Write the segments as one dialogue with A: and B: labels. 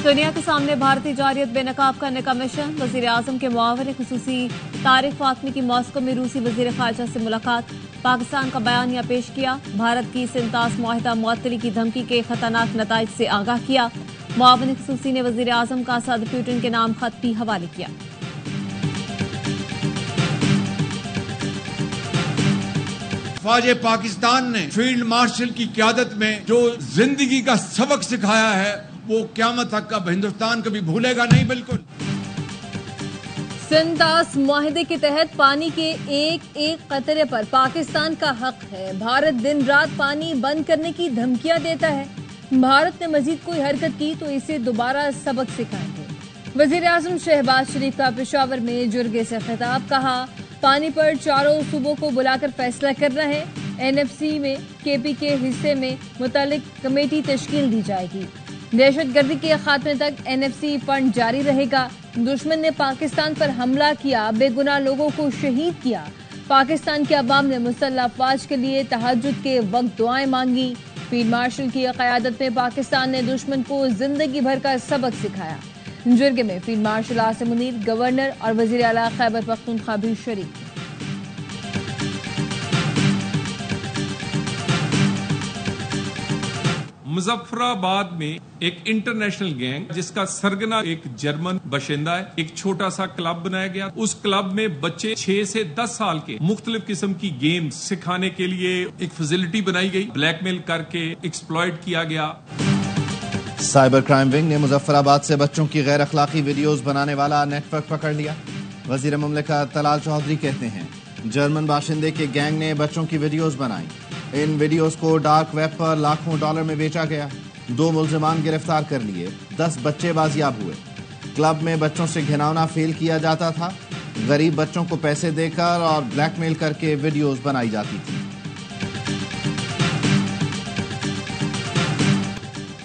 A: دنیا کے سامنے بھارتی جارحیت بے نقاب کرنے کا مشن، وزیر اعظم کے معاون خصوصی طارق فاطمی کی ماسکو میں روسی وزیر خارجہ سے ملاقات، پاکستان کا بیانیہ پیش کیا، بھارت کی سنتاس معاہدہ معطلی کی دھمکی کے خطرناک نتائج سے آگاہ کیا، معاون خصوصی نے وزیر اعظم کا صدر پوٹن کے نام خط بھی حوالے کیا۔
B: فوج پاکستان نے فیلڈ مارشل کی قیادت میں جو زندگی کا سبق سکھایا ہے وہ قیامت تک کا ہندوستان کبھی بھولے گا نہیں۔ بالکل
C: سنتاس معاہدے کے تحت پانی کے ایک ایک قطرے پر پاکستان کا حق ہے، بھارت دن رات پانی بند کرنے کی دھمکیاں دیتا ہے، بھارت نے مزید کوئی حرکت کی تو اسے دوبارہ سبق سکھائیں گے۔ وزیر اعظم شہباز شریف کا پشاور میں جرگے سے خطاب، کہا پانی پر چاروں صوبوں کو بلا کر فیصلہ کرنا ہے، این ایف سی میں کے پی کے حصے میں متعلق کمیٹی تشکیل دی جائے گی، دہشت گردی کے خاتمے تک این ایف سی فنڈ جاری رہے گا، دشمن نے پاکستان پر حملہ کیا، بے گناہ لوگوں کو شہید کیا، پاکستان کے عوام نے مسلح افواج کے لیے تہجد کے وقت دعائیں مانگی، فیلڈ مارشل کی قیادت میں پاکستان نے دشمن کو زندگی بھر کا سبق سکھایا۔ جرگے میں field marshal Asim Munir, governor اور وزیر اعلیٰ خیبر پختونخوا بھی شریک۔
D: مظفر آباد میں ایک انٹرنیشنل گینگ جس کا سرگنا ایک جرمن باشندہ ہے، ایک چھوٹا سا کلب بنایا گیا، اس کلب میں بچے 6 سے 10 سال کے مختلف قسم کی گیمز سکھانے کے لیے ایک فیسلٹی بنائی گئی، بلیک میل کر کے ایکسپلائٹ کیا گیا۔
E: سائبر کرائم ونگ نے مظفر آباد سے بچوں کی غیر اخلاقی ویڈیوز بنانے والا نیٹ ورک پکڑ لیا۔ وزیر مملکت طلال چودھری کہتے ہیں جرمن باشندے کے گینگ نے بچوں کی ویڈیوز بنائی، ان ویڈیوز کو ڈارک ویب پر لاکھوں ڈالر میں بیچا گیا، 2 ملزمان گرفتار کر لیے، 10 بچے بازیاب ہوئے۔ کلب میں بچوں سے گھناؤنا فیل کیا جاتا تھا، غریب بچوں کو پیسے دے کر اور بلیک میل کر کے ویڈیوز بنائی جاتی تھی۔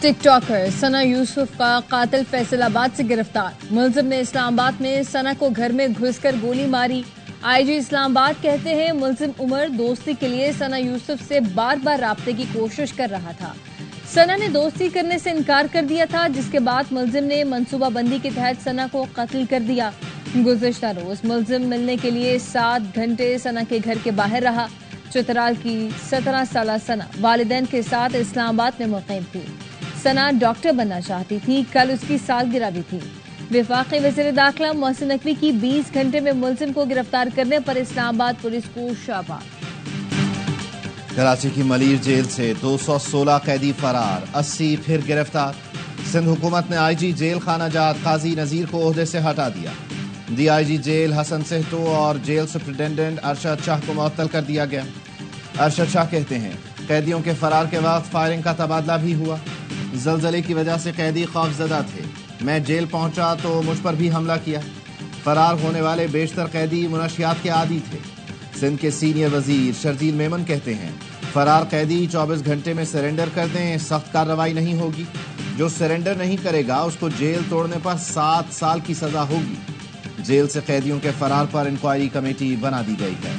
C: ٹک ٹاکر ثنا یوسف کا قاتل فیصل آباد سے گرفتار، ملزم نے اسلام آباد میں ثنا کو گھر میں گھس کر گولی ماری۔ آئی جی اسلام آباد کہتے ہیں ملزم عمر دوستی کے لیے ثنا یوسف سے بار بار رابطے کی کوشش کر رہا تھا، ثنا نے دوستی کرنے سے انکار کر دیا تھا، جس کے بعد ملزم نے منصوبہ بندی کے تحت ثنا کو قتل کر دیا۔ گزشتہ روز ملزم ملنے کے لیے 7 گھنٹے ثنا کے گھر کے باہر رہا۔ چترال کی 17 سالہ ثنا والدین کے ساتھ اسلام آباد میں مقیم تھی، ثنا ڈاکٹر بننا چاہتی تھی، کل اس کی سالگرہ بھی تھی۔ وفاقی وزیر داخلہ محسن نقوی کی 20 گھنٹے میں ملزم کو گرفتار کرنے پر اسلام آباد پولیس کو شاباش۔
E: کراچی کی ملیر جیل سے 216 قیدی فرار، 80 پھر گرفتار۔ سندھ حکومت نے آئی جی جیل خانہ جات قاضی نذیر کو عہدے سے ہٹا دیا، ڈی آئی جی جیل حسن سہتو اور جیل سپرنٹینڈنٹ ارشد شاہ کو معطل کر دیا گیا۔ ارشد شاہ کہتے ہیں قیدیوں کے فرار کے وقت فائرنگ کا تبادلہ بھی ہوا، زلزلے کی وجہ سے قیدی خوفزدہ تھے، میں جیل پہنچا تو مجھ پر بھی حملہ کیا۔ فرار ہونے والے بیشتر قیدی منشیات کے عادی تھے۔ سندھ کے سینئر وزیر شرجیل میمن کہتے ہیں فرار قیدی 24 گھنٹے میں سرنڈر کر دیں، سخت کارروائی نہیں ہوگی، جو سرنڈر نہیں کرے گا اس کو جیل توڑنے پر 7 سال کی سزا ہوگی۔ جیل سے قیدیوں کے فرار پر انکوائری کمیٹی بنا دی گئی ہے۔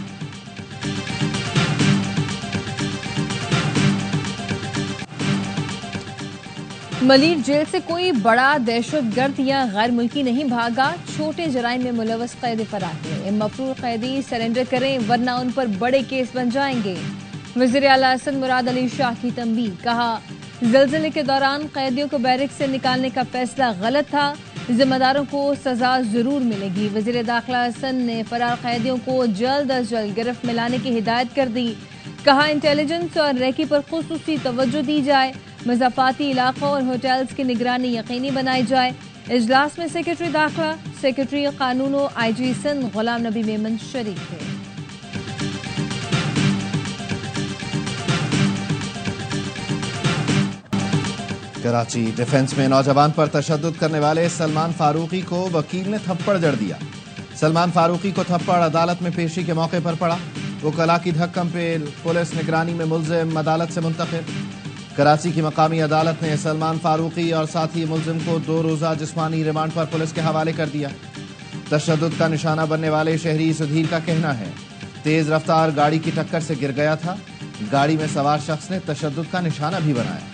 C: ملیر جیل سے کوئی بڑا دہشت گرد یا غیر ملکی نہیں بھاگا، چھوٹے جرائم میں ملوث قیدی فرار ہوئے، مفرور قیدی سرنڈر کریں ورنہ ان پر بڑے کیس بن جائیں گے۔ وزیر اعلیٰ سندھ مراد علی شاہ کی تنبیہ، کہا زلزلے کے دوران قیدیوں کو بیرک سے نکالنے کا فیصلہ غلط تھا، ذمہ داروں کو سزا ضرور ملے گی۔ وزیر داخلہ سندھ نے فرار قیدیوں کو جلد از جلد گرفت میں لانے کی ہدایت کر دی، کہا انٹیلیجنس اور ریکی پر خصوصی توجہ دی جائے، مضافاتی علاقوں اور ہوٹلز کی نگرانی یقینی بنائی جائے۔ اجلاس میں سیکرٹری داخلہ، سیکرٹری قانون و آئی جی سندھ غلام نبی میمن شریک تھے۔
E: کراچی ڈیفنس میں نوجوان پر تشدد کرنے والے سلمان فاروقی کو وکیل نے تھپڑ جڑ دیا۔ سلمان فاروقی کو تھپڑ عدالت میں پیشی کے موقع پر پڑا، وکلاء کی دھکم پہ پولیس نگرانی میں ملزم عدالت سے منتقل۔ کراچی کی مقامی عدالت نے سلمان فاروقی اور ساتھی ملزم کو 2 روزہ جسمانی ریمانڈ پر پولیس کے حوالے کر دیا۔ تشدد کا نشانہ بننے والے شہری سدھیر کا کہنا ہے تیز رفتار گاڑی کی ٹکر سے گر گیا تھا، گاڑی میں سوار شخص نے تشدد کا نشانہ بھی بنایا۔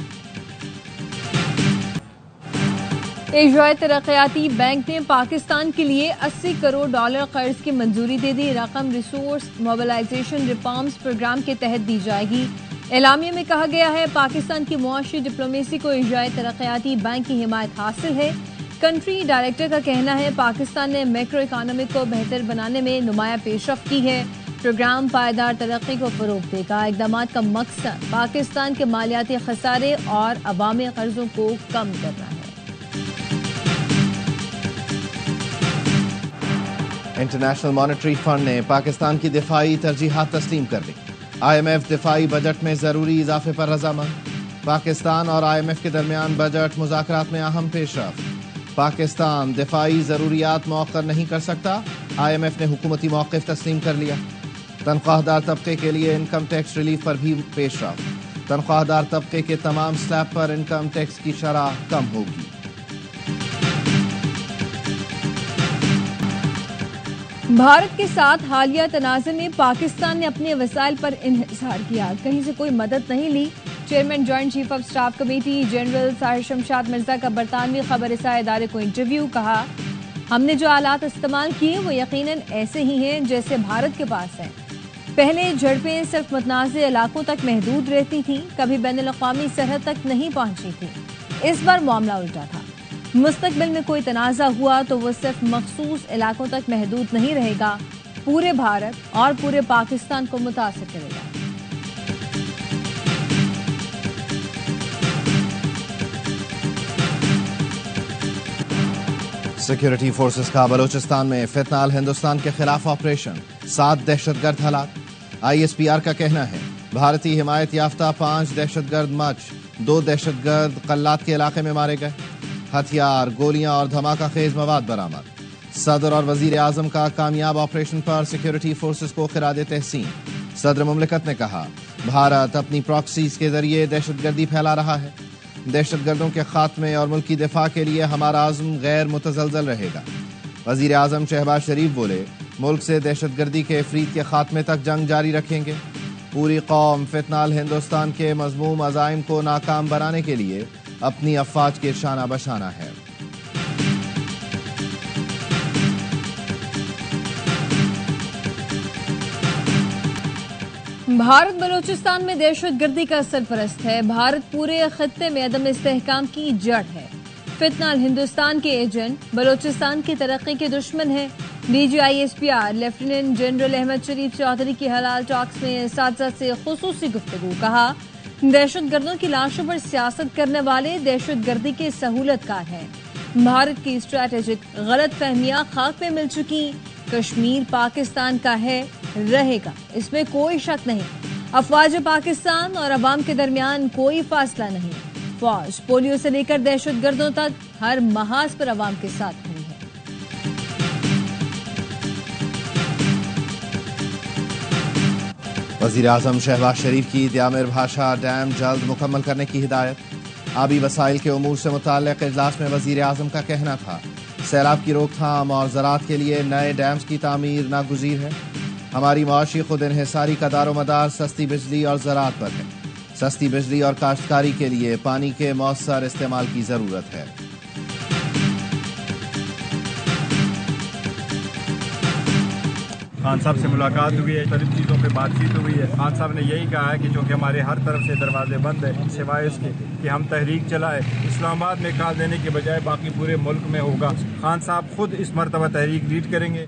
C: ایشیائی ترقیاتی بینک نے پاکستان کے لیے $80 کروڑ قرض کی منظوری دے دی. رقم ریسورس موبلائزیشن ریفارمز پروگرام کے تحت دی جائے گی. اعلامیہ میں کہا گیا ہے پاکستان کی معاشی ڈپلومیسی کو ایشیائی ترقیاتی بینک کی حمایت حاصل ہے. کنٹری ڈائریکٹر کا کہنا ہے پاکستان نے میکرو اکانومی کو بہتر بنانے میں نمایاں پیش رفت کی ہے. پروگرام پائیدار ترقی کو فروغ دے گا. اقدامات کا مقصد پاکستان کے مالیاتی خسارے اور عوامی قرضوں کو کم کرنا ہے.
E: انٹرنیشنل مانیٹری فنڈ نے پاکستان کی دفاعی ترجیحات تسلیم کر لی. IMF دفاعی بجٹ میں ضروری اضافے پر رضامند. پاکستان اور IMF کے درمیان بجٹ مذاکرات میں اہم پیش رفت. پاکستان دفاعی ضروریات مؤخر نہیں کر سکتا. IMF نے حکومتی موقف تسلیم کر لیا. تنخواہ دار طبقے کے لیے انکم ٹیکس ریلیف پر بھی پیش رفت. تنخواہ دار طبقے کے تمام سلیب پر انکم ٹیکس کی شرح کم ہوگی.
C: بھارت کے ساتھ حالیہ تنازع میں پاکستان نے اپنے وسائل پر انحصار کیا. کہیں سے کوئی مدد نہیں لی. Chairman joint chief of staff committee general Tahir Shamshad Mirza کا برطانوی خبر رساں ادارے کو انٹرویو. کہا ہم نے جو آلات استعمال کیے وہ یقیناً ایسے ہی ہیں جیسے بھارت کے پاس ہیں. پہلے جھڑپیں صرف متنازع علاقوں تک محدود رہتی تھیں, کبھی بین الاقوامی سرحد تک نہیں پہنچی تھی. اس بار معاملہ الٹا تھا. مستقبل میں کوئی تنازع ہوا تو وہ صرف مخصوص علاقوں تک محدود نہیں رہے گا, پورے بھارت اور پورے پاکستان کو متاثر کرے گا.
E: سیکیورٹی فورسز کا بلوچستان میں فتنہ ہندوستان کے خلاف آپریشن. 7 دہشت گرد ہلاک. ISPR کا کہنا ہے بھارتی حمایت یافتہ 5 دہشت گرد مچ 2 دہشت گرد قلات کے علاقے میں مارے گئے. ہتھیار, گولیاں اور دھماکہ خیز مواد برآمد. صدر اور وزیر اعظم کا کامیاب آپریشن پر سیکیورٹی فورسز کو خراج تحسین. صدر مملکت نے کہا بھارت اپنی پراکسیز کے ذریعے دہشت گردی پھیلا رہا ہے. دہشت گردوں کے خاتمے اور ملکی دفاع کے لیے ہمارا عزم غیر متزلزل رہے گا. وزیر اعظم شہباز شریف بولے ملک سے دہشت گردی کے افریت کے خاتمے تک جنگ جاری رکھیں گے. پوری قوم فتنہ ہندوستان کے مذموم عزائم کو ناکام بنانے کے لیے اپنی افواج کے شانہ بشانہ ہے.
C: بھارت بلوچستان میں دہشت گردی کا سرپرست ہے. بھارت پورے خطے میں عدم استحکام کی جڑ ہے. فتنہ ہندوستان کے ایجنٹ بلوچستان کی ترقی کے دشمن ہیں. DG ISPR lieutenant general Ahmed Sharif Chaudhry کی حلال ٹاکس میں اساتذہ سے خصوصی گفتگو. کہا دہشت گردوں کی لاشوں پر سیاست کرنے والے دہشت گردی کے سہولت کار ہیں. بھارت کی اسٹریٹجک غلط فہمیاں خاک میں مل چکی. کشمیر پاکستان کا ہے, رہے گا, اس میں کوئی شک نہیں. افواج پاکستان اور عوام کے درمیان کوئی فاصلہ نہیں. فوج پولیو سے لے کر دہشت گردوں تک ہر محاذ پر عوام کے ساتھ کھڑی ہے.
E: وزیر اعظم شہباز شریف کی دیامر بھاشا ڈیم جلد مکمل کرنے کی ہدایت. آبی وسائل کے امور سے متعلق اجلاس میں وزیر اعظم کا کہنا تھا سیلاب کی روک تھام اور زراعت کے لیے نئے ڈیمز کی تعمیر ناگزیر ہے. ہماری معاشی خود انحصاری کا دار و مدار سستی بجلی اور زراعت پر ہے. سستی بجلی اور کاشتکاری کے لیے پانی کے مؤثر استعمال کی ضرورت ہے.
F: خان صاحب سے ملاقات ہوئی ہے, مختلف چیزوں پہ بات چیت ہوئی ہے. خان صاحب نے یہی کہا ہے کہ چونکہ ہمارے ہر طرف سے دروازے بند ہیں سوائے اس کے کہ ہم تحریک چلائیں. اسلام آباد میں کال دینے کے بجائے باقی پورے ملک میں ہوگا. خان صاحب خود اس مرتبہ تحریک لیڈ کریں گے.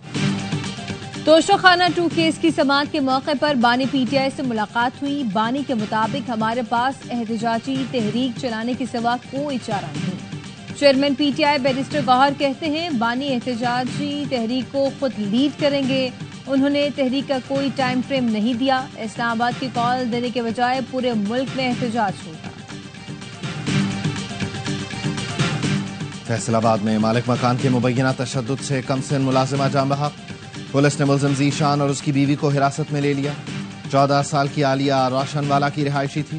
C: توشہ خانہ 2 کیس کی سماعت کے موقع پر بانی PTI سے ملاقات ہوئی. بانی کے مطابق ہمارے پاس احتجاجی تحریک چلانے کے سوا کوئی چارہ نہیں. چیئرمین PTI بیرسٹر گوہر کہتے ہیں بانی احتجاجی تحریک کو خود لیڈ کریں گے. انہوں نے تحریک کا کوئی ٹائم فریم نہیں دیا. اسلام آباد کی کال دینے کے بجائے پورے ملک میں احتجاج ہوگا.
E: فیصل آباد میں مالک مکان کے مبینہ تشدد سے کم سن ملازمہ جاں بحق. پولیس نے ملزم ذیشان اور اس کی بیوی کو حراست میں لے لیا. 14 سال کی عالیہ روشن والا کی رہائشی تھی.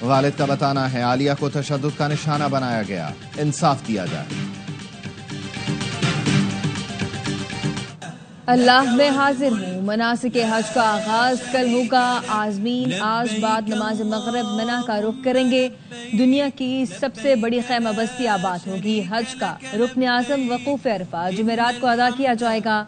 E: والد کا بتانا ہے عالیہ کو تشدد کا نشانہ بنایا گیا, انصاف دیا جائے.
C: اللہ میں حاضر ہوں، مناسک حج کا آغاز کل ہوگا، عازمین آج بعد نماز مغرب منی کا رخ کریں گے۔ دنیا کی سب سے بڑی خیمہ بستی آباد ہوگی، حج کا رکن اعظم وقوف عرفہ جمعرات کو ادا کیا جائے گا۔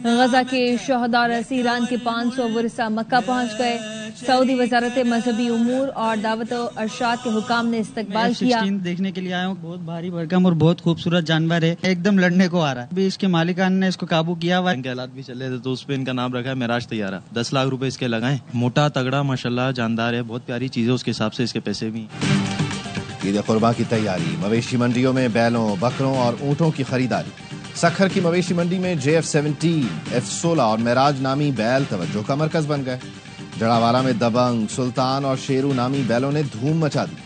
C: غزہ کے شہداء اور اسیران کے 500 ورثاء مکہ پہنچ گئے، سعودی وزارت مذہبی امور اور دعوت و ارشاد کے حکام نے استقبال کیا۔
G: دیکھنے کے لیے آیا ہوں، بہت بھاری بھرکم اور بہت خوبصورت جانور ہے، ایک دم لڑنے کو آ رہا ہے، ابھی اس کے مالکان نے اس کو قابو کیا ہوا ہے۔
H: بھی چلے تھے تو اس پہ ان کا نام رکھا ہے معراج طیارہ، 10 لاکھ روپے اس کے لگائیں، موٹا تگڑا ماشاءاللہ جاندار ہے، بہت پیاری چیز ہے، اس کے حساب سے اس کے پیسے بھی ہیں۔
E: عید قرباں کی تیاری، مویشی منڈیوں میں بیلوں، بکروں اور اونٹوں کی خریداری۔ سکھر کی مویشی منڈی میں JF-17، F-16 اور معراج نامی بیل توجہ کا مرکز بن گئے۔ جڑاوالا میں دبنگ، سلطان اور شیرو نامی بیلوں نے دھوم مچا دی۔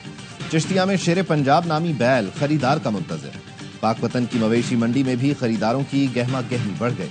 E: چشتیہ میں شیر پنجاب نامی بیل خریدار کا منتظر۔ پاک وطن کی مویشی منڈی میں بھی خریداروں کی گہما گہمی بڑھ گئی۔